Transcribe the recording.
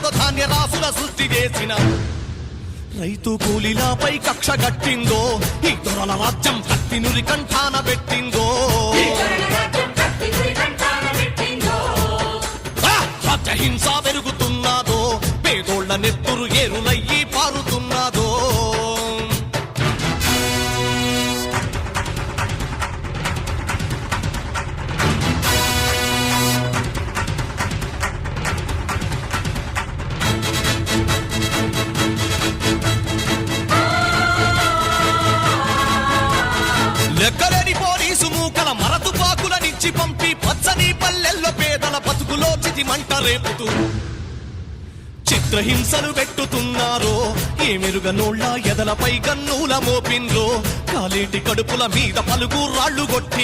ఉన్నదో ధాన్య రాసుల సృష్టి చేసిన రైతు కూలీలపై కక్ష గట్టిందో ఈ దొరల రాజ్యం కత్తి నురి కంఠాన పెట్టిందో హింస పెరుగుతున్నదో పేదోళ్ల నెత్తురు ఏరులయ్యి పారుతున్నదో లెక్కలేని పోలీసు మూకల మరతుపాకులనిచ్చి పంపి పచ్చని పల్లెల్లో పేదల బతుకులో చితి మంట రేపుతూ చిత్రహింసలు పెట్టుతున్నారో ఏమెరుగనోళ్ళ ఎదలపై గన్నుల మోపిండ్రో కాలేటి కడుపుల మీద పలుగు రాళ్లు కొట్టి